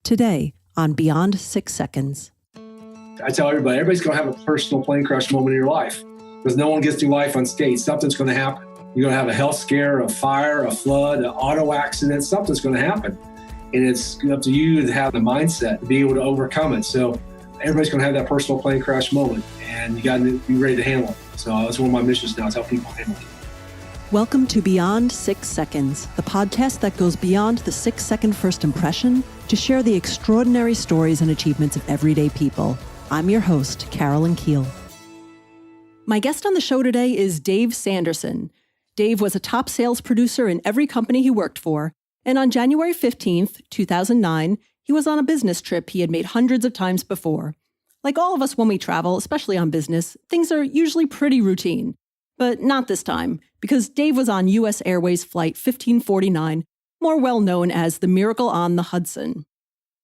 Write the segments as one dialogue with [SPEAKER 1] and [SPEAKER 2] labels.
[SPEAKER 1] Today on Beyond 6 Seconds.
[SPEAKER 2] I tell everybody's going to have a personal plane crash moment in your life because no one gets through life unscathed. Something's going to happen. You're going to have a health scare, a fire, a flood, an auto accident. Something's going to happen. And it's up to you to have the mindset to be able to overcome it. So everybody's going to have that personal plane crash moment, and you got to be ready to handle it. So that's one of my missions now, is help people handle it.
[SPEAKER 1] Welcome to Beyond 6 Seconds, the podcast that goes beyond the 6-second first impression to share the extraordinary stories and achievements of everyday people. I'm your host, Carolyn Keel. My guest on the show today is Dave Sanderson. Dave was a top sales producer in every company he worked for, and on January 15th, 2009, he was on a business trip he had made hundreds of times before. Like all of us when we travel, especially on business, things are usually pretty routine. But not this time, because Dave was on US Airways Flight 1549, more well known as the Miracle on the Hudson.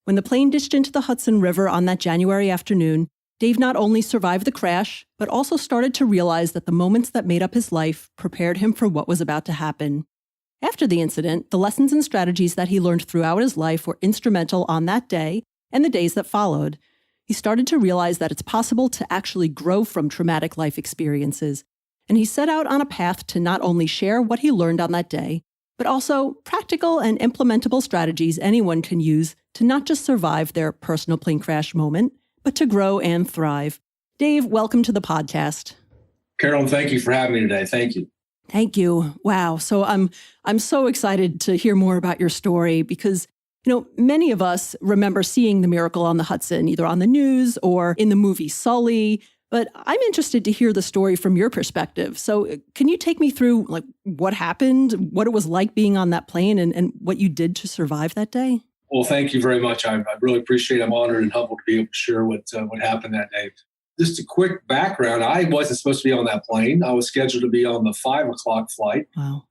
[SPEAKER 1] When the plane dished into the Hudson River on that January afternoon, Dave not only survived the crash, but also started to realize that the moments that made up his life prepared him for what was about to happen. After the incident, the lessons and strategies that he learned throughout his life were instrumental on that day and the days that followed. He started to realize that it's possible to actually grow from traumatic life experiences, and he set out on a path to not only share what he learned on that day, but also practical and implementable strategies anyone can use to not just survive their personal plane crash moment, but to grow and thrive. Dave, welcome to the podcast.
[SPEAKER 2] Carolyn, thank you for having me today. Thank you.
[SPEAKER 1] Thank you. Wow. So I'm so excited to hear more about your story because, many of us remember seeing the Miracle on the Hudson, either on the news or in the movie Sully. But I'm interested to hear the story from your perspective. So can you take me through what happened, what it was like being on that plane and what you did to survive that day?
[SPEAKER 2] Well, thank you very much. I really appreciate it. I'm honored and humbled to be able to share what happened that day. Just a quick background. I wasn't supposed to be on that plane. I was scheduled to be on the 5 o'clock flight.
[SPEAKER 1] Wow.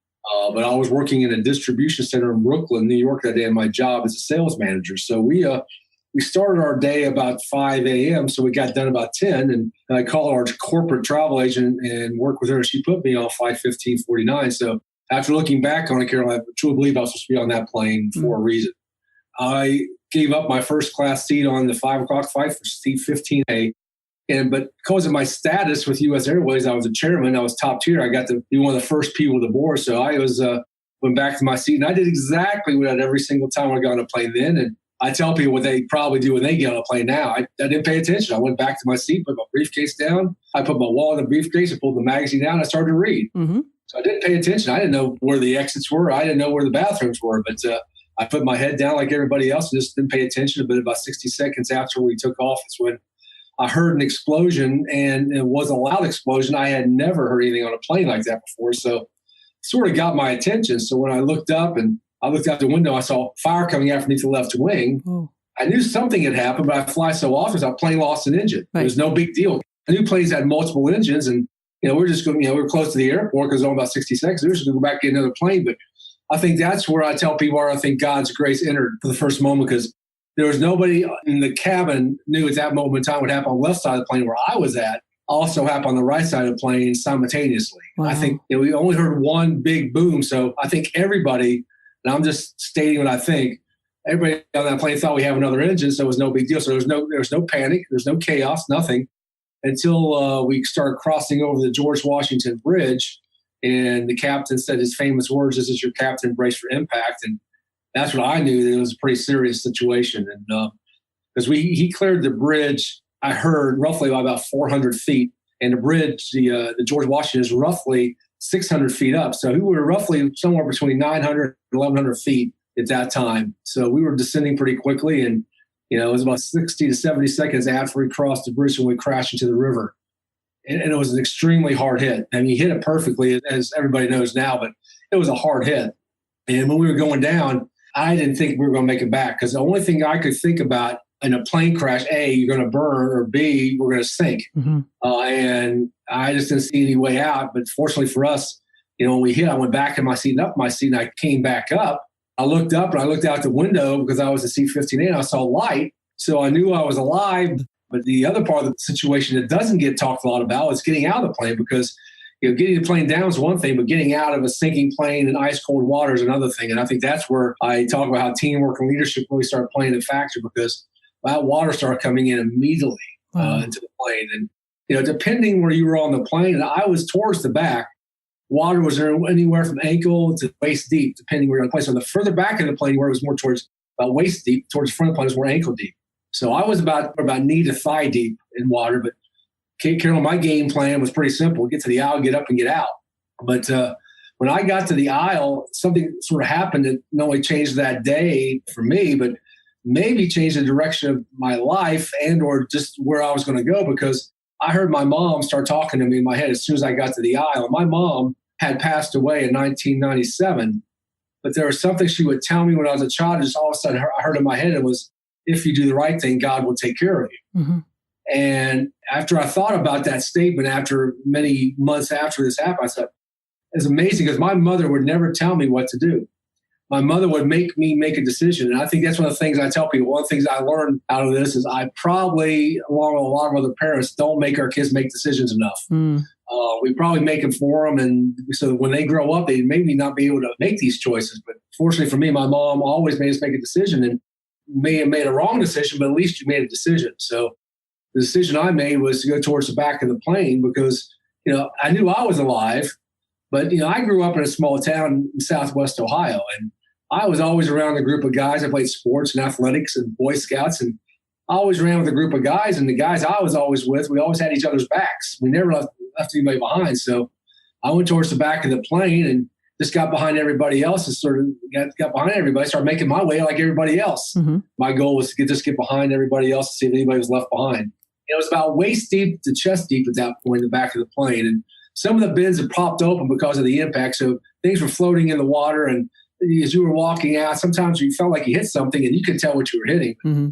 [SPEAKER 2] But I was working in a distribution center in Brooklyn, New York that day, and my job as a sales manager. So we started our day about 5 a.m., so we got done about 10, and I called our corporate travel agent and worked with her, and she put me on Flight 1549. So after looking back on it, Carol, I truly believe I was supposed to be on that plane for a reason. I gave up my first class seat on the 5 o'clock flight for seat 15A, but because of my status with US Airways, I was a chairman, I was top tier, I got to be one of the first people to board, so I went back to my seat, and I did exactly what I did every single time I got on a plane then, and I tell people what they probably do when they get on a plane now. I didn't pay attention. I went back to my seat, put my briefcase down. I put my wallet in the briefcase, I pulled the magazine down, and I started to read. Mm-hmm. So I didn't pay attention. I didn't know where the exits were. I didn't know where the bathrooms were. But I put my head down like everybody else and just didn't pay attention. But about 60 seconds after we took off, it's when I heard an explosion, and it was a loud explosion. I had never heard anything on a plane like that before. So it sort of got my attention. So when I looked up and I looked out the window, I saw fire coming out from the left wing. Oh. I knew something had happened, but I fly so often, so a plane lost an engine. Right. It was no big deal. I knew planes had multiple engines, and we're just going. We were close to the airport because it was only about 60 seconds. We were just going to go back and get another plane. But I think that's where I tell people I think God's grace entered for the first moment, because there was nobody in the cabin knew at that moment in time what happened on the left side of the plane where I was at. Also happened on the right side of the plane simultaneously. Wow. I think we only heard one big boom, so I think everybody. And I'm just stating what I think. Everybody on that plane thought we have another engine, so it was no big deal. So there was no panic, there's no chaos, nothing, until we started crossing over the George Washington Bridge, and the captain said his famous words, "This is your captain, brace for impact." And that's what I knew, that it was a pretty serious situation. And because he cleared the bridge, I heard roughly about 400 feet, and the bridge, the George Washington, is roughly 600 feet up. So we were roughly somewhere between 900 and 1,100 feet at that time. So we were descending pretty quickly. And, it was about 60 to 70 seconds after we crossed the bridge when we crashed into the river. And it was an extremely hard hit. I mean, he hit it perfectly, as everybody knows now, but it was a hard hit. And when we were going down, I didn't think we were going to make it back, because the only thing I could think about in a plane crash, A, you're going to burn, or B, we're going to sink. Mm-hmm. And I just didn't see any way out. But fortunately for us, when we hit, I went back in my seat and up my seat, and I came back up. I looked up and I looked out the window because I was in seat 15A, and I saw light. So I knew I was alive. But the other part of the situation that doesn't get talked a lot about is getting out of the plane, because getting the plane down is one thing, but getting out of a sinking plane in ice cold water is another thing. And I think that's where I talk about how teamwork and leadership really start playing a factor, because that water started coming in immediately into the plane. And, depending where you were on the plane, and I was towards the back, water was anywhere from ankle to waist deep, depending where you're on the plane. So the further back of the plane, where it was more towards about waist deep, towards the front of the plane was more ankle deep. So I was about knee to thigh deep in water. But Carol, my game plan was pretty simple: get to the aisle, get up, and get out. But when I got to the aisle, something sort of happened that not only changed that day for me, but maybe changed the direction of my life and or just where I was going to go, because I heard my mom start talking to me in my head as soon as I got to the aisle. And my mom had passed away in 1997, but there was something she would tell me when I was a child. Just all of a sudden I heard in my head, it was, if you do the right thing, God will take care of you. Mm-hmm. And after I thought about that statement, after many months after this happened, I said, it's amazing, because my mother would never tell me what to do. My mother would make me make a decision. And I think that's one of the things I tell people. One of the things I learned out of this is I probably, along with a lot of other parents, don't make our kids make decisions enough. We probably make them for them. And so when they grow up, they maybe not be able to make these choices. But fortunately for me, my mom always made us make a decision, and may have made a wrong decision, but at least you made a decision. So the decision I made was to go towards the back of the plane, because, I knew I was alive, but, I grew up in a small town in Southwest Ohio, and I was always around a group of guys. I played sports and athletics and Boy Scouts, and I always ran with a group of guys. And the guys I was always with, we always had each other's backs. We never left anybody behind. So I went towards the back of the plane and just got behind everybody else, and sort of got behind everybody, started making my way like everybody else. Mm-hmm. My goal was to get behind everybody else to see if anybody was left behind. It was about waist deep to chest deep at that point in the back of the plane. And some of the bins had popped open because of the impact. So things were floating in the water. And as you were walking out, sometimes you felt like you hit something and you could tell what you were hitting. Mm-hmm.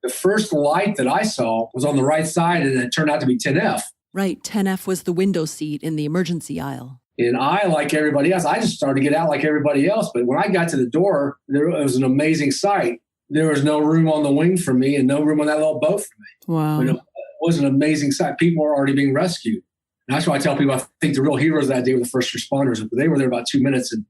[SPEAKER 2] The first light that I saw was on the right side, and it turned out to be 10F.
[SPEAKER 1] Right. 10F was the window seat in the emergency aisle.
[SPEAKER 2] And I, like everybody else, I just started to get out like everybody else. But when I got to the door, it was an amazing sight. There was no room on the wing for me and no room on that little boat for me.
[SPEAKER 1] Wow.
[SPEAKER 2] But it was an amazing sight. People were already being rescued. And that's why I tell people, I think the real heroes that day were the first responders. They were there about 2 minutes. And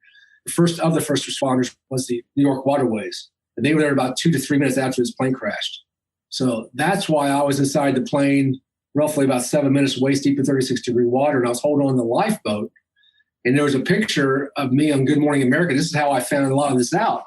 [SPEAKER 2] the first of the first responders was the New York Waterways. And they were there about 2 to 3 minutes after this plane crashed. So that's why I was inside the plane roughly about 7 minutes, waist deep in 36-degree water. And I was holding on the lifeboat. And there was a picture of me on Good Morning America. This is how I found a lot of this out.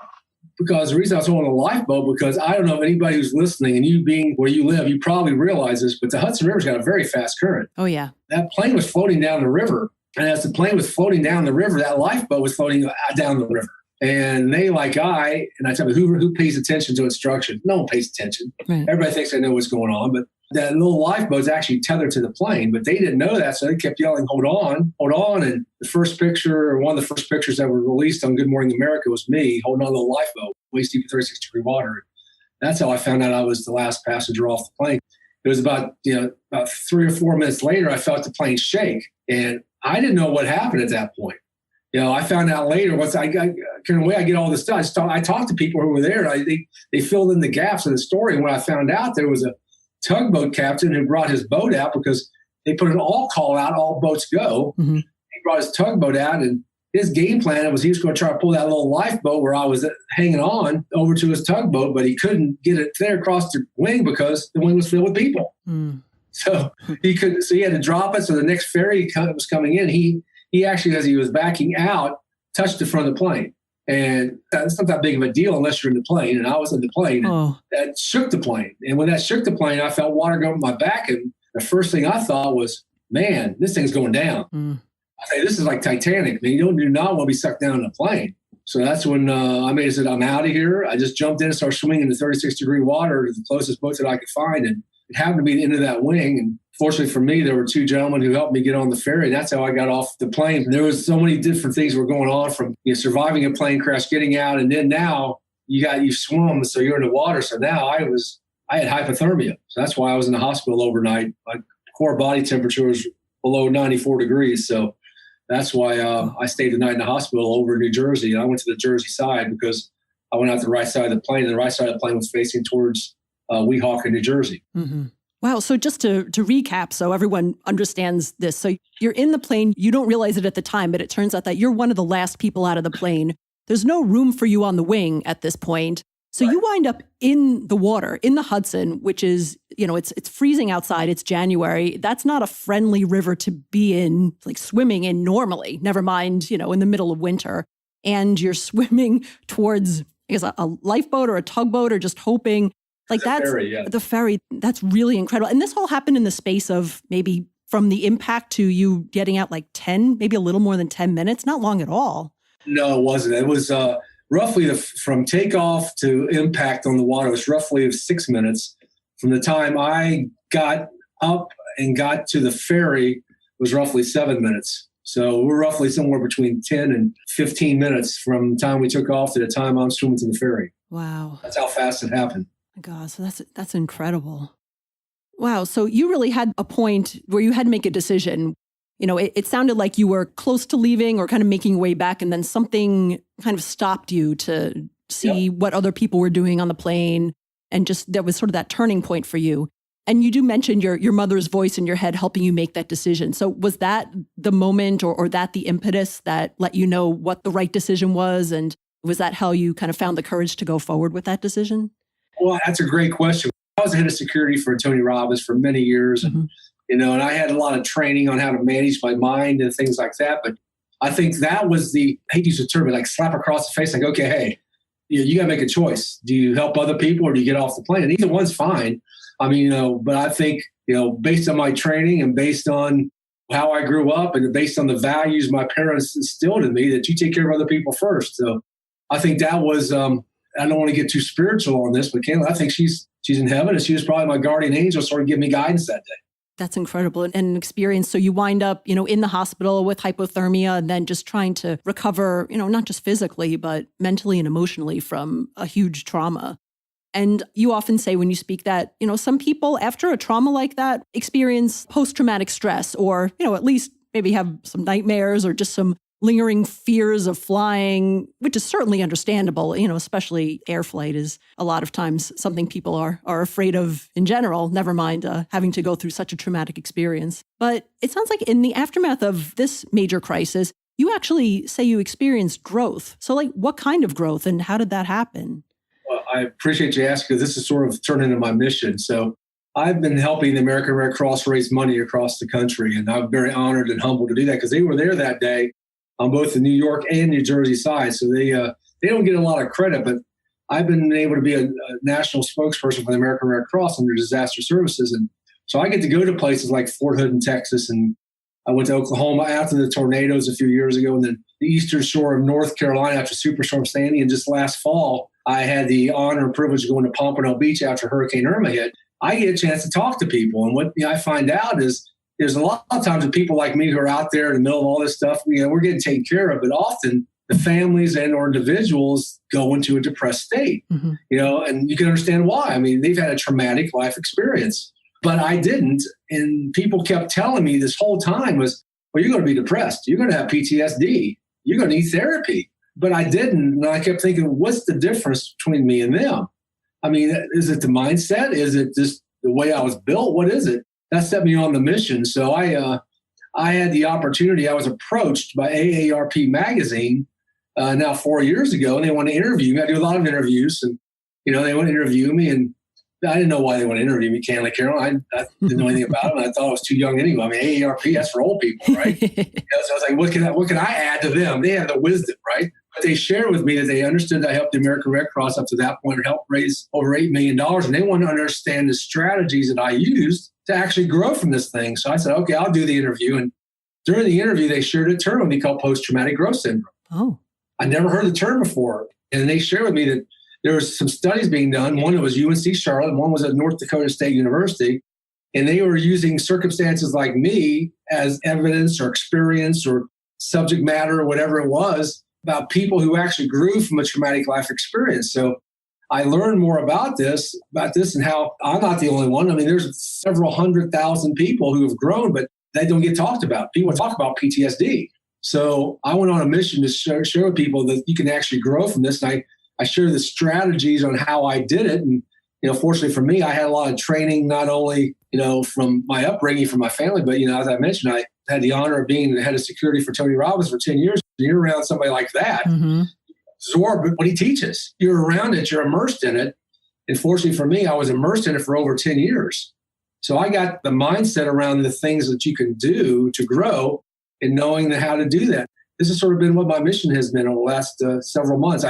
[SPEAKER 2] Because the reason I was holding a lifeboat, because I don't know if anybody who's listening, and you being where you live, you probably realize this, but the Hudson River's got a very fast current.
[SPEAKER 1] Oh, yeah.
[SPEAKER 2] That plane was floating down the river. And as the plane was floating down the river, that lifeboat was floating down the river. And they, like and I tell me, who pays attention to instruction? No one pays attention. Right. Everybody thinks they know what's going on, but that little lifeboat's actually tethered to the plane, but they didn't know that. So they kept yelling, hold on. And the first picture, or one of the first pictures that were released on Good Morning America, was me holding on to the lifeboat, waist deep in 36-degree water. That's how I found out I was the last passenger off the plane. It was about 3 or 4 minutes later, I felt the plane shake, and I didn't know what happened at that point. I found out later, once I get all this stuff, I talked to people who were there. They filled in the gaps in the story. And when I found out, there was a tugboat captain who brought his boat out, because they put an all call out, all boats go. Mm-hmm. He brought his tugboat out, and his game plan was he was going to try to pull that little lifeboat where I was hanging on over to his tugboat, but he couldn't get it there across the wing because the wing was filled with people. Mm. So he had to drop it. So the next ferry was coming in. He actually, as he was backing out, touched the front of the plane. And that's not that big of a deal unless you're in the plane. And I was in the plane. And that shook the plane. And when that shook the plane, I felt water going up my back. And the first thing I thought was, man, this thing's going down. Mm. I say, this is like Titanic. Man, you do not want to be sucked down in a plane. So that's when I said, I'm out of here. I just jumped in and started swimming in the 36-degree water to the closest boat that I could find. And it happened to be the end of that wing. And fortunately for me, there were 2 gentlemen who helped me get on the ferry. That's how I got off the plane. And there was so many different things were going on, from surviving a plane crash, getting out, and then now you swim, so you're in the water. So now I had hypothermia. So that's why I was in the hospital overnight. My core body temperature was below 94 degrees. So that's why I stayed the night in the hospital over in New Jersey. And I went to the Jersey side because I went out the right side of the plane, and the right side of the plane was facing towards Weehawken, New Jersey. Mm-hmm.
[SPEAKER 1] Wow. So just to recap, so everyone understands this. So you're in the plane. You don't realize it at the time, but it turns out that you're one of the last people out of the plane. There's no room for you on the wing at this point. So you wind up in the water, in the Hudson, which is, it's freezing outside. It's January. That's not a friendly river to be in, like swimming in normally, never mind, in the middle of winter. And you're swimming towards, I guess, a lifeboat or a tugboat or just hoping. Like the ferry, that's really incredible. And this all happened in the space of maybe from the impact to you getting out like 10, maybe a little more than 10 minutes, not long at all.
[SPEAKER 2] No, it wasn't. It was roughly from takeoff to impact on the water, it was roughly 6 minutes. From the time I got up and got to the ferry was roughly 7 minutes. So we're roughly somewhere between 10 and 15 minutes from the time we took off to the time I'm swimming to the ferry.
[SPEAKER 1] Wow.
[SPEAKER 2] That's how fast it happened.
[SPEAKER 1] God, so that's incredible. Wow. So you really had a point where you had to make a decision. It sounded like you were close to leaving or kind of making your way back, and then something kind of stopped you to see what other people were doing on the plane. And just there was sort of that turning point for you. And you do mention your mother's voice in your head helping you make that decision. So was that the moment or that the impetus that let you know what the right decision was? And was that how you kind of found the courage to go forward with that decision?
[SPEAKER 2] Well, that's a great question. I was the head of security for Tony Robbins for many years. And, and I had a lot of training on how to manage my mind and things like that. But I think that was I hate to use the term, but like slap across the face, like, okay, hey, you got to make a choice. Do you help other people or do you get off the plane? And either one's fine. I mean, but I think, based on my training and based on how I grew up and based on the values my parents instilled in me, that you take care of other people first. So I think that was, I don't want to get too spiritual on this, but Kayla, I think she's in heaven, and she was probably my guardian angel, sort of giving me guidance that day.
[SPEAKER 1] That's incredible. And an experience. So you wind up, in the hospital with hypothermia and then just trying to recover, not just physically, but mentally and emotionally from a huge trauma. And you often say when you speak that, some people after a trauma like that experience post-traumatic stress or, at least maybe have some nightmares or just some lingering fears of flying, which is certainly understandable, especially air flight is a lot of times something people are afraid of in general, never mind having to go through such a traumatic experience. But it sounds like in the aftermath of this major crisis, you actually say you experienced growth. So like what kind of growth and how did that happen?
[SPEAKER 2] Well, I appreciate you asking, because this is sort of turned into my mission. So I've been helping the American Red Cross raise money across the country, and I'm very honored and humbled to do that because they were there that day on both the New York and New Jersey side. So they don't get a lot of credit, but I've been able to be a national spokesperson for the American Red Cross and their disaster services. And so I get to go to places like Fort Hood in Texas, and I went to Oklahoma after the tornadoes a few years ago, and then the eastern shore of North Carolina after Superstorm Sandy. And just last fall, I had the honor and privilege of going to Pompano Beach after Hurricane Irma hit. I get a chance to talk to people. And what I find out is there's a lot of times with people like me who are out there in the middle of all this stuff, we're getting taken care of, but often the families and or individuals go into a depressed state, and you can understand why. I mean, they've had a traumatic life experience, but I didn't. And people kept telling me this whole time was, well, you're going to be depressed. You're going to have PTSD. You're going to need therapy. But I didn't. And I kept thinking, what's the difference between me and them? I mean, is it the mindset? Is it just the way I was built? What is it? That set me on the mission. So I had the opportunity. I was approached by AARP magazine now 4 years ago, and they want to interview me. I do a lot of interviews, and they want to interview me, and I didn't know why they want to interview me, Carol. I didn't know anything about it. I thought I was too young anyway. I mean, AARP, that's for old people, right? So I was like, what can I add to them? They have the wisdom, right? But they shared with me that they understood I helped the American Red Cross up to that point, helped raise over $8 million, and they want to understand the strategies that I used to actually grow from this thing. So I said, okay, I'll do the interview. And during the interview, they shared a term with me called post-traumatic growth syndrome.
[SPEAKER 1] Oh.
[SPEAKER 2] I never heard the term before. And they shared with me that there was some studies being done. One was UNC Charlotte, and one was at North Dakota State University. And they were using circumstances like me as evidence or experience or subject matter or whatever it was about people who actually grew from a traumatic life experience. So I learned more about this and how I'm not the only one. I mean, there's several 100,000 people who have grown, but they don't get talked about. People talk about PTSD. So I went on a mission to show people that you can actually grow from this. And I share the strategies on how I did it. And fortunately for me, I had a lot of training, not only, from my upbringing, from my family, but, as I mentioned, I had the honor of being the head of security for Tony Robbins for 10 years. You're around somebody like that, absorb what he teaches. You're around it, you're immersed in it. And fortunately for me, I was immersed in it for over 10 years. So I got the mindset around the things that you can do to grow and knowing how to do that. This has sort of been what my mission has been over the last several months.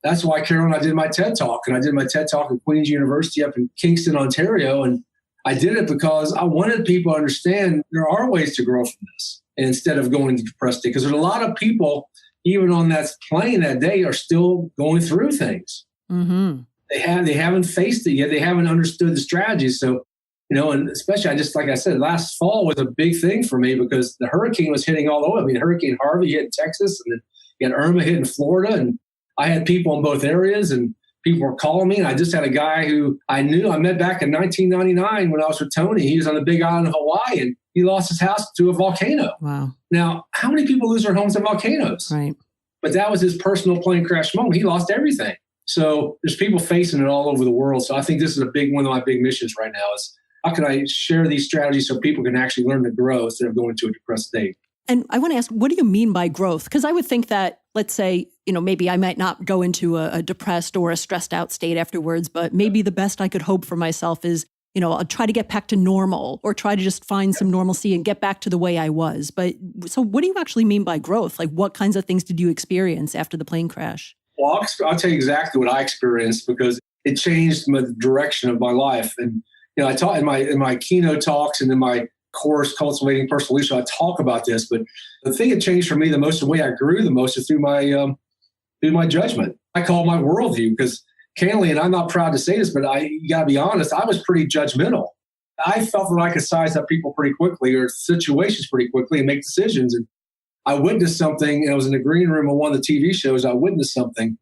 [SPEAKER 2] That's why, Carolyn, I did my TED Talk. And I did my TED Talk at Queen's University up in Kingston, Ontario. And I did it because I wanted people to understand there are ways to grow from this instead of going into depressed state. Because there's a lot of people, even on that plane that day, are still going through things. They haven't faced it yet. They haven't understood the strategies. So, and especially like I said, last fall was a big thing for me because the hurricane was hitting all over. I mean, Hurricane Harvey hit in Texas, and then you had Irma hit in Florida, and I had people in both areas, and people were calling me. And I just had a guy who I met back in 1999 when I was with Tony. He was on the big island of Hawaii, and he lost his house to a volcano.
[SPEAKER 1] Wow. Now,
[SPEAKER 2] how many people lose their homes to volcanoes?
[SPEAKER 1] Right.
[SPEAKER 2] But that was his personal plane crash moment. He lost everything. So there's people facing it all over the world. So I think this is one of my big missions right now is how can I share these strategies so people can actually learn to grow instead of going to a depressed state?
[SPEAKER 1] And I want to ask, what do you mean by growth? Because I would think that, let's say, maybe I might not go into a depressed or a stressed out state afterwards, but maybe the best I could hope for myself is, I'll try to get back to normal or try to just find some normalcy and get back to the way I was. But so what do you actually mean by growth? Like what kinds of things did you experience after the plane crash?
[SPEAKER 2] Well, I'll tell you exactly what I experienced because it changed the direction of my life. And, I taught in my keynote talks and in my course, Cultivating Personal Leadership, I talk about this, but the thing that changed for me the most, the way I grew the most is through my judgment. I call it my worldview because candidly, and I'm not proud to say this, but you gotta be honest, I was pretty judgmental. I felt that I could size up people pretty quickly or situations pretty quickly and make decisions. And I witnessed something, and I was in the green room of one of the TV shows. I witnessed something,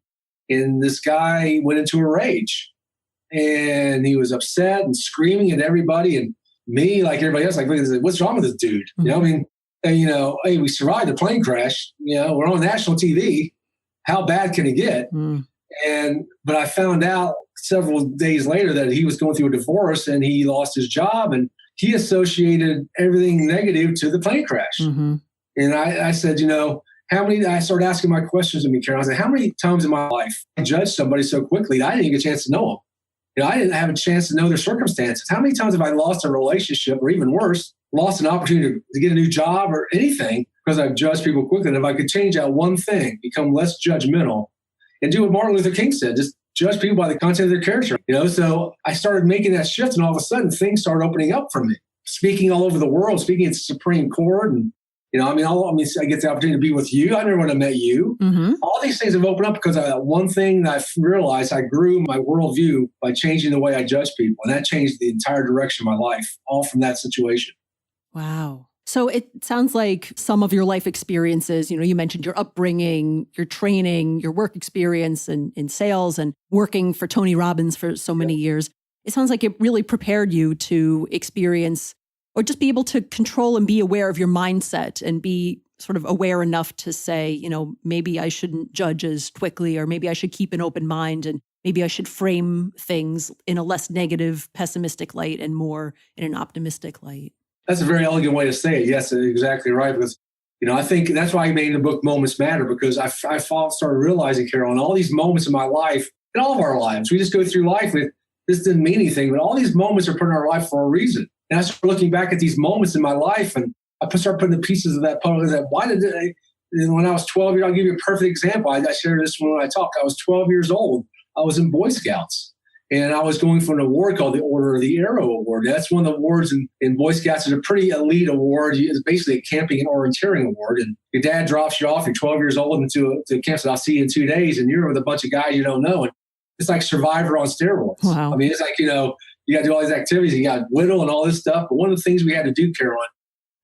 [SPEAKER 2] and this guy went into a rage. And he was upset and screaming at everybody. And me, like everybody else, what's wrong with this dude? Hey, we survived the plane crash. We're on national TV. How bad can it get? But I found out several days later that he was going through a divorce and he lost his job and he associated everything negative to the plane crash. And I said, I started asking my questions of me, Carol. I said, how many times in my life I judged somebody so quickly that I didn't even get a chance to know them? I didn't have a chance to know their circumstances. How many times have I lost a relationship or even worse, lost an opportunity to get a new job or anything because I've judged people quickly? And if I could change that one thing, become less judgmental and do what Martin Luther King said, just judge people by the content of their character. So I started making that shift and all of a sudden things started opening up for me. Speaking all over the world, speaking at the Supreme Court and I get the opportunity to be with you. I never would have met you. All these things have opened up because of that one thing that I realized I grew my worldview by changing the way I judge people. And that changed the entire direction of my life, all from that situation.
[SPEAKER 1] Wow. So it sounds like some of your life experiences, you mentioned your upbringing, your training, your work experience in sales and working for Tony Robbins for so many years. It sounds like it really prepared you to experience or just be able to control and be aware of your mindset and be sort of aware enough to say, maybe I shouldn't judge as quickly, or maybe I should keep an open mind, and maybe I should frame things in a less negative, pessimistic light and more in an optimistic light.
[SPEAKER 2] That's a very elegant way to say it. Yes, exactly right. Because, I think that's why I made the book Moments Matter, because I started realizing, Carol, in all these moments in my life, in all of our lives, we just go through life with this didn't mean anything, but all these moments are put in our life for a reason. And I started looking back at these moments in my life, and I started putting the pieces of that puzzle. When I was 12 years old, I'll give you a perfect example. I shared this when I talk. I was 12 years old. I was in Boy Scouts, and I was going for an award called the Order of the Arrow Award. That's one of the awards in Boy Scouts. It's a pretty elite award. It's basically a camping and orienteering award. And your dad drops you off. You're 12 years old into a camp. So I'll see you in 2 days, and you're with a bunch of guys you don't know. And it's like Survivor on steroids.
[SPEAKER 1] Wow.
[SPEAKER 2] I mean, it's like, you got to do all these activities. You got to whittle and all this stuff. But one of the things we had to do, Caroline,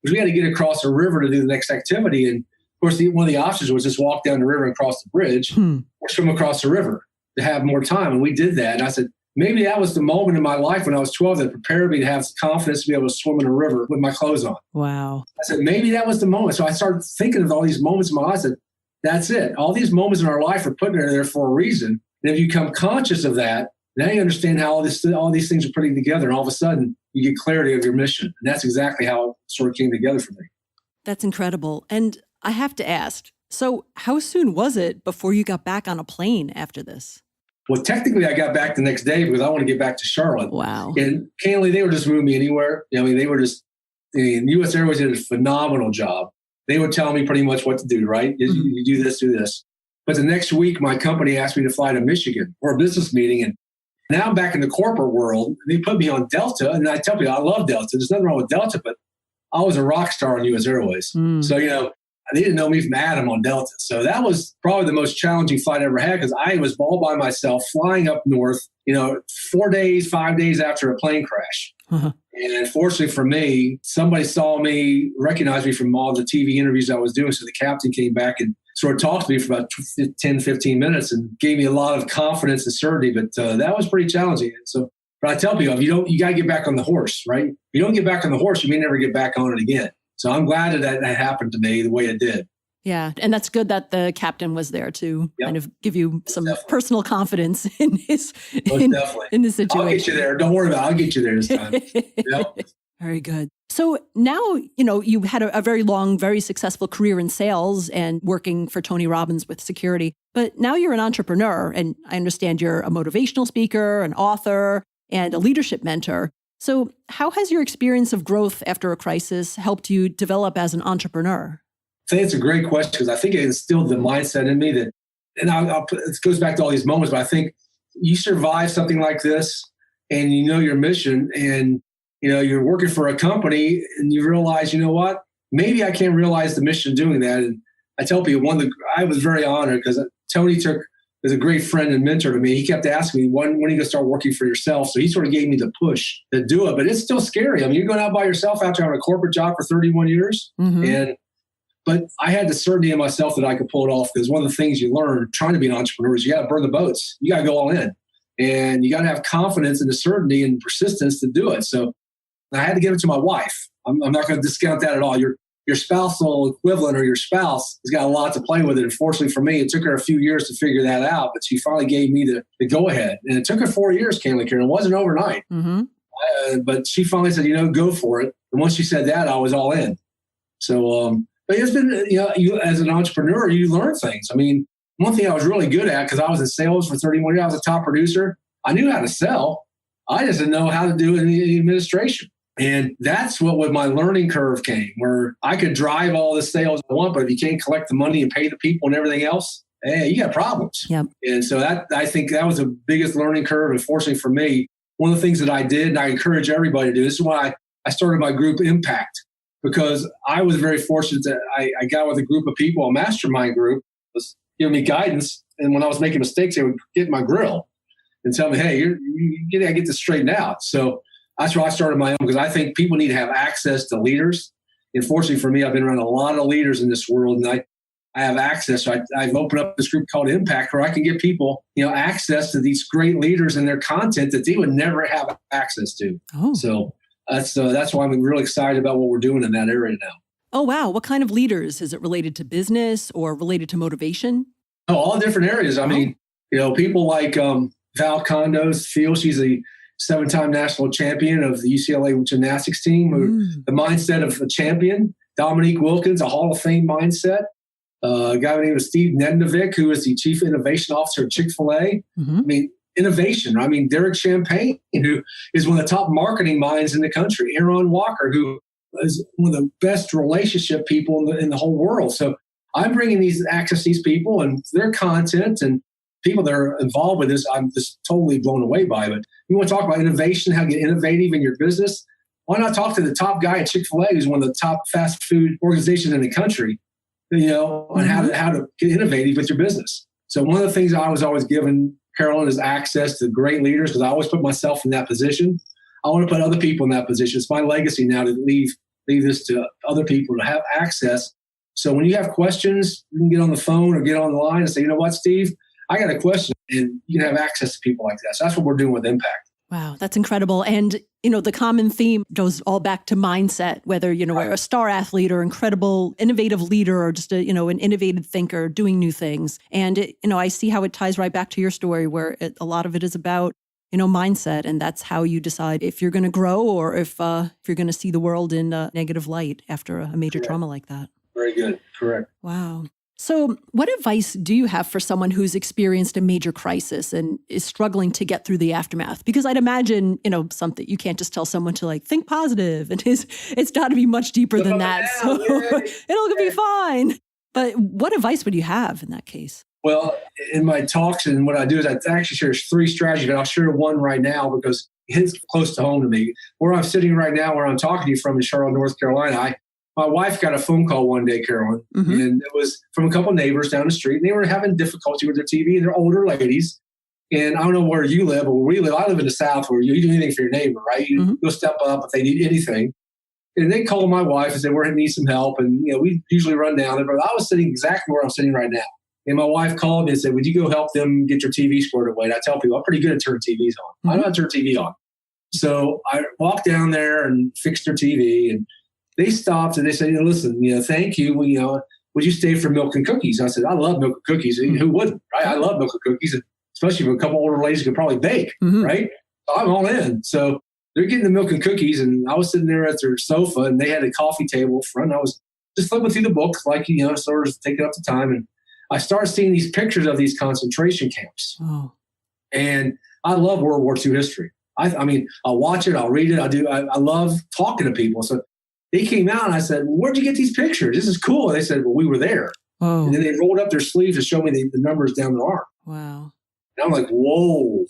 [SPEAKER 2] was we had to get across a river to do the next activity. And of course, one of the options was just walk down the river and cross the bridge or swim across the river to have more time. And we did that. And I said, maybe that was the moment in my life when I was 12 that prepared me to have confidence to be able to swim in a river with my clothes on.
[SPEAKER 1] Wow.
[SPEAKER 2] I said, maybe that was the moment. So I started thinking of all these moments in my life. I said, that's it. All these moments in our life are put there for a reason. And if you become conscious of that, Now you understand how all these things are putting together, and all of a sudden you get clarity of your mission. And that's exactly how it sort of came together for me.
[SPEAKER 1] That's incredible. And I have to ask, so how soon was it before you got back on a plane after this?
[SPEAKER 2] Well, technically, I got back the next day because I want to get back to Charlotte.
[SPEAKER 1] Wow.
[SPEAKER 2] And candidly, they would just move me anywhere. They were just, US Airways did a phenomenal job. They would tell me pretty much what to do, right? You do this, do this. But the next week, my company asked me to fly to Michigan for a business meeting. And now I'm back in the corporate world. They put me on Delta. And I tell people, I love Delta. There's nothing wrong with Delta, but I was a rock star on US Airways. So, they didn't know me from Adam on Delta. So that was probably the most challenging flight I ever had because I was all by myself flying up north, 5 days after a plane crash. And fortunately for me, somebody saw me, recognized me from all the TV interviews I was doing. So the captain came back and sort of talked to me for about 10, 15 minutes and gave me a lot of confidence and certainty. But that was pretty challenging. So, but I tell people, you got to get back on the horse, right? If you don't get back on the horse, you may never get back on it again. So I'm glad that happened to me the way it did.
[SPEAKER 1] Yeah. And that's good that the captain was there to kind of give you some personal confidence in his in this situation.
[SPEAKER 2] I'll get you there. Don't worry about it. I'll get you there this time.
[SPEAKER 1] Very good. So now, you had a very long, very successful career in sales and working for Tony Robbins with security. But now you're an entrepreneur, and I understand you're a motivational speaker, an author, and a leadership mentor. So how has your experience of growth after a crisis helped you develop as an entrepreneur?
[SPEAKER 2] I think it's a great question because I think it instilled the mindset in me that, and it goes back to all these moments, but I think you survive something like this and you know your mission and, you're working for a company and you realize, what, maybe I can't realize the mission doing that. And I tell people, I was very honored because Tony is a great friend and mentor to me. He kept asking me, when are you going to start working for yourself? So he sort of gave me the push to do it, but it's still scary. You're going out by yourself after having a corporate job for 31 years. But I had the certainty in myself that I could pull it off because one of the things you learn trying to be an entrepreneur is you got to burn the boats. You got to go all in and you got to have confidence and the certainty and persistence to do it. So I had to give it to my wife. I'm not going to discount that at all. Your spousal equivalent or your spouse has got a lot to play with it. Unfortunately for me, it took her a few years to figure that out, but she finally gave me the go ahead. And it took her 4 years, Karen. It wasn't overnight. But she finally said, go for it. And once she said that, I was all in. So, but it's been, you as an entrepreneur, you learn things. One thing I was really good at, because I was in sales for 31 years, I was a top producer. I knew how to sell. I just didn't know how to do it in the administration. And that's what my learning curve came, where I could drive all the sales I want, but if you can't collect the money and pay the people and everything else, hey, you got problems.
[SPEAKER 1] Yep.
[SPEAKER 2] And so I think that was the biggest learning curve. And fortunately for me, one of the things that I did, and I encourage everybody to do, this is why I started my group Impact, because I was very fortunate that I got with a group of people, a mastermind group, was giving me guidance. And when I was making mistakes, they would get in my grill and tell me, hey, you got to get this straightened out. So that's why I started my own, because I think people need to have access to leaders. And fortunately for me, I've been around a lot of leaders in this world, and I have access. So I've opened up this group called Impact, where I can give people, access to these great leaders and their content that they would never have access to.
[SPEAKER 1] Oh.
[SPEAKER 2] So that's why I'm really excited about what we're doing in that area now.
[SPEAKER 1] Oh, wow. What kind of leaders? Is it related to business or related to motivation?
[SPEAKER 2] Oh, all different areas. People like Val Condos, she's a 7-time national champion of the UCLA gymnastics team, the mindset of a champion. Dominique Wilkins, a Hall of Fame mindset. A guy named Steve Nednovic, who is the chief innovation officer at Chick-fil-A. Innovation. Derek Champagne, who is one of the top marketing minds in the country. Aaron Walker, who is one of the best relationship people in the whole world. So I'm bringing access to these people and their content and people that are involved with this. I'm just totally blown away by it. You want to talk about innovation, how to get innovative in your business? Why not talk to the top guy at Chick-fil-A, who's one of the top fast food organizations in the country, on how to get innovative with your business. So one of the things I was always given, Carolyn, is access to great leaders, because I always put myself in that position. I want to put other people in that position. It's my legacy now to leave this to other people to have access. So when you have questions, you can get on the phone or get on the line and say, you know what, Steve, I got a question, and you can have access to people like that. So that's what we're doing with Impact.
[SPEAKER 1] Wow, that's incredible. And, the common theme goes all back to mindset, whether, you're a star athlete or incredible, innovative leader or just, an innovative thinker doing new things. And, I see how it ties right back to your story where a lot of it is about mindset. And that's how you decide if you're going to grow or if you're going to see the world in a negative light after a major trauma like that.
[SPEAKER 2] Very good. Correct.
[SPEAKER 1] Wow. So what advice do you have for someone who's experienced a major crisis and is struggling to get through the aftermath? Because I'd imagine, something you can't just tell someone to think positive, and it's got to be much deeper than that. So it'll be fine. But what advice would you have in that case?
[SPEAKER 2] Well, in my talks and what I do is I actually share 3 strategies, but I'll share one right now because it's close to home to me. Where I'm sitting right now, where I'm talking to you from in Charlotte, North Carolina, my wife got a phone call one day, Carolyn, and it was from a couple of neighbors down the street. And they were having difficulty with their TV, and they're older ladies. And I don't know where you live, but where we live, I live in the South where you do anything for your neighbor, right? You'll step up if they need anything. And they called my wife and said, we're going to need some help. And, we usually run down there. But I was sitting exactly where I'm sitting right now. And my wife called me and said, would you go help them get your TV squared away? And I tell people, I'm pretty good at turning TVs on. I know how to turn TV on. So I walked down there and fixed their TV. And they stopped and they said, listen, thank you. Would you stay for milk and cookies? I said, I love milk and cookies. Who wouldn't, right? I love milk and cookies, especially with a couple older ladies who could probably bake, right? So I'm all in. So they're getting the milk and cookies, and I was sitting there at their sofa, and they had a coffee table front. I was just flipping through the book, sort of taking up the time, and I started seeing these pictures of these concentration camps. Oh. And I love World War II history. I mean, I'll watch it, I'll read it, I love talking to people. So they came out and I said, where'd you get these pictures? This is cool. And they said, well, we were there. Oh. And then they rolled up their sleeves to show me the numbers down their arm.
[SPEAKER 1] Wow.
[SPEAKER 2] And I'm like, whoa.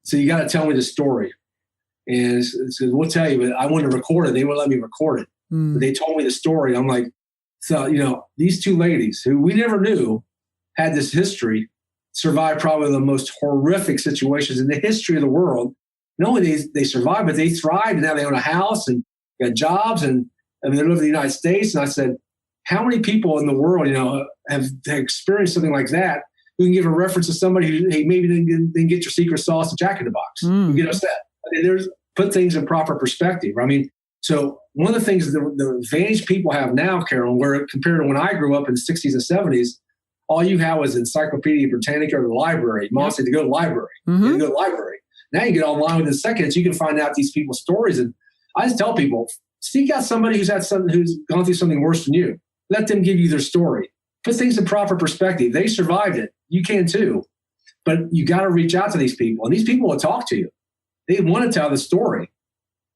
[SPEAKER 2] So you got to tell me the story. And so we'll tell you, but I wanted to record it. They wouldn't let me record it. But they told me the story. I'm like, so, these 2 ladies who we never knew had this history, survived probably the most horrific situations in the history of the world. Not only they survived, but they thrived, and now they own a house and got jobs, and they live in the United States. And I said, how many people in the world, have experienced something like that who can give a reference to somebody who, hey, maybe didn't get your secret sauce and Jack in the Box, who get upset? I mean, put things in proper perspective. I mean, so one of the things, the advantage people have now, Carol, where compared to when I grew up in the 60s and 70s, all you had was Encyclopedia Britannica or the library. Mom said to go to the library. You go to the library. Now you get online within seconds. You can find out these people's stories. And I just tell people, seek out somebody who's gone through something worse than you. Let them give you their story. Put things in proper perspective. They survived it. You can too. But you got to reach out to these people. And these people will talk to you. They want to tell the story,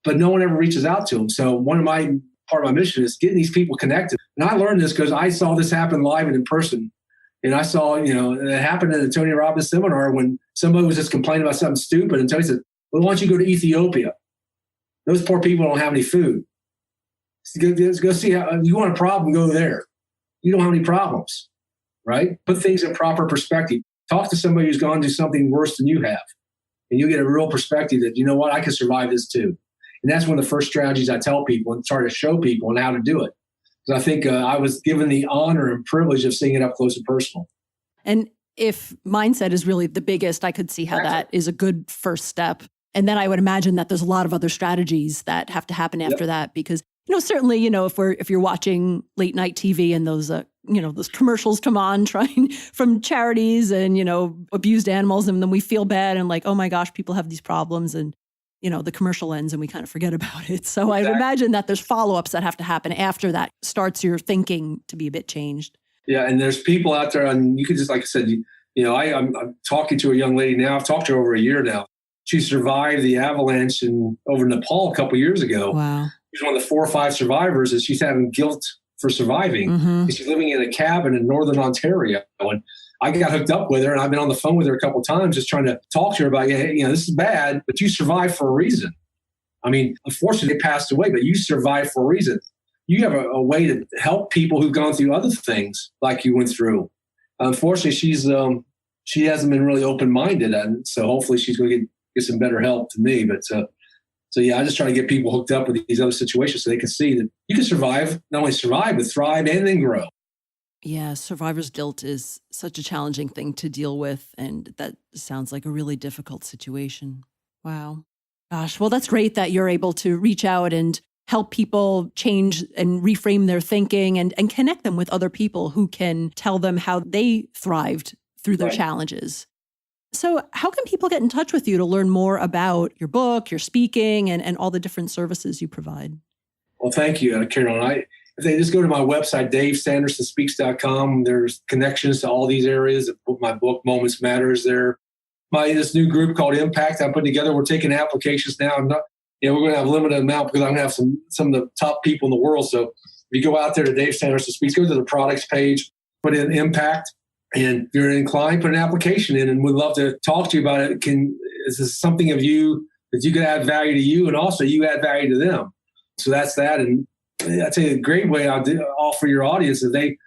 [SPEAKER 2] but no one ever reaches out to them. So part of my mission is getting these people connected. And I learned this because I saw this happen live and in person. And I saw, it happened at the Tony Robbins seminar when somebody was just complaining about something stupid. And Tony said, well, why don't you go to Ethiopia? Those poor people don't have any food. Go see how you want a problem, go there. You don't have any problems, right? Put things in proper perspective. Talk to somebody who's gone through something worse than you have. And you get a real perspective that, I can survive this too. And that's one of the first strategies I tell people and try to show people on how to do it. Because I think I was given the honor and privilege of seeing it up close and personal.
[SPEAKER 1] And if mindset is really the biggest, I could see how that is a good first step. And then I would imagine that there's a lot of other strategies that have to happen after that because, certainly, if you're watching late night TV and those those commercials come on trying from charities and, abused animals, and then we feel bad and like, oh my gosh, people have these problems and, the commercial ends and we kind of forget about it. So I would imagine that there's follow-ups that have to happen after that starts your thinking to be a bit changed.
[SPEAKER 2] Yeah. And there's people out there and you could just, like I said, I'm talking to a young lady now. I've talked to her over a year now. She survived the avalanche over Nepal a couple of years ago.
[SPEAKER 1] Wow.
[SPEAKER 2] She's one of the 4 or 5 survivors, and she's having guilt for surviving. She's living in a cabin in northern Ontario. And I got hooked up with her, and I've been on the phone with her a couple of times just trying to talk to her about, hey, this is bad, but you survived for a reason. I mean, unfortunately, they passed away, but you survived for a reason. You have a way to help people who've gone through other things like you went through. Unfortunately, she hasn't been really open-minded, and so hopefully she's going to get some better help to me. But so yeah, I just try to get people hooked up with these other situations so they can see that you can survive, not only survive, but thrive and then grow.
[SPEAKER 1] Yeah, survivor's guilt is such a challenging thing to deal with, and that sounds like a really difficult situation. Wow. Gosh, well, that's great that you're able to reach out and help people change and reframe their thinking and connect them with other people who can tell them how they thrived through their challenges. So how can people get in touch with you to learn more about your book, your speaking, and all the different services you provide?
[SPEAKER 2] Well, thank you, Carolyn. If they just go to my website, davesandersonspeaks.com, there's connections to all these areas. My book, Moments Matters, there. This new group called Impact I'm putting together, we're taking applications now. We're going to have a limited amount because I'm going to have some of the top people in the world. So if you go out there to Dave Sanderson Speaks, go to the products page, put in Impact, and if you're inclined, put an application in, and we'd love to talk to you about it. Is this something of you that you could add value to you, and also you add value to them? So that's that. And I'd say a great way I'll offer your audience is they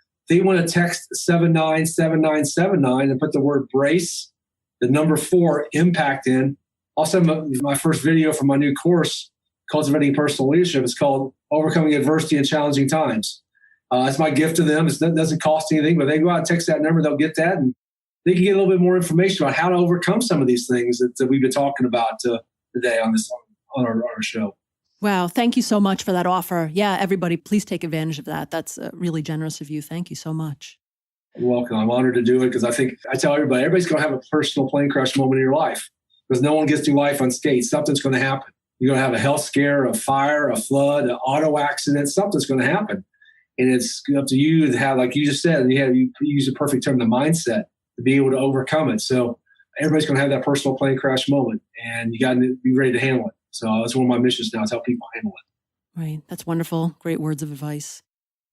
[SPEAKER 2] want to text 797979 and put the word brace, the number 4, impact in. Also, my first video from my new course, Cultivating Personal Leadership, is called Overcoming Adversity in Challenging Times. It's my gift to them. It doesn't cost anything, but they go out and text that number, they'll get that, and they can get a little bit more information about how to overcome some of these things that we've been talking about today on our show.
[SPEAKER 1] Wow. Thank you so much for that offer. Yeah, everybody, please take advantage of that. That's really generous of you. Thank you so much.
[SPEAKER 2] You're welcome. I'm honored to do it because I tell everybody's going to have a personal plane crash moment in your life because no one gets through life unscathed. Something's going to happen. You're going to have a health scare, a fire, a flood, an auto accident. Something's going to happen. And it's up to you to have, like you just said, you use a perfect term, the mindset to be able to overcome it. So everybody's going to have that personal plane crash moment, and you got to be ready to handle it. So that's one of my missions now is help people handle it.
[SPEAKER 1] Right. That's wonderful. Great words of advice.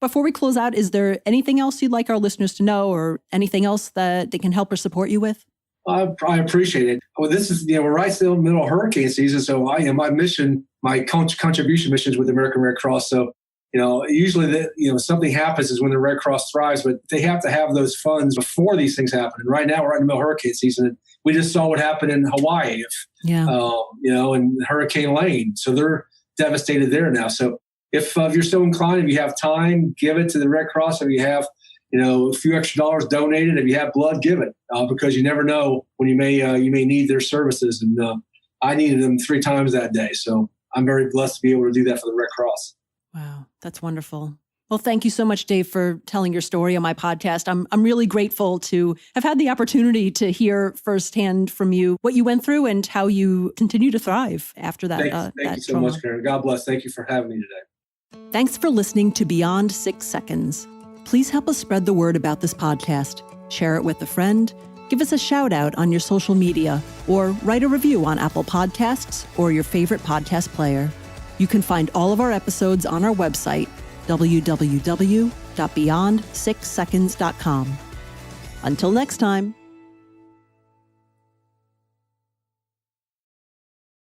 [SPEAKER 1] Before we close out, is there anything else you'd like our listeners to know or anything else that they can help or support you with?
[SPEAKER 2] I appreciate it. Well, this is, we're right still in the middle of hurricane season. So my mission, my contribution mission is with the American Red Cross. So, usually something happens is when the Red Cross thrives, but they have to have those funds before these things happen. And right now we're right in the middle of hurricane season. And we just saw what happened in Hawaii, in Hurricane Lane. So they're devastated there now. So if you're so inclined, if you have time, give it to the Red Cross. If you have, a few extra dollars, donate it. If you have blood, give it because you never know when you may need their services. And I needed them 3 times that day. So I'm very blessed to be able to do that for the Red Cross.
[SPEAKER 1] Wow, that's wonderful. Well, thank you so much, Dave, for telling your story on my podcast. I'm really grateful to have had the opportunity to hear firsthand from you what you went through and how you continue to thrive after that.
[SPEAKER 2] Thank you so much, Karen. God bless. Thank you for having me today.
[SPEAKER 1] Thanks for listening to Beyond 6 Seconds. Please help us spread the word about this podcast. Share it with a friend, give us a shout out on your social media, or write a review on Apple Podcasts or your favorite podcast player. You can find all of our episodes on our website, www.beyond6seconds.com. Until next time.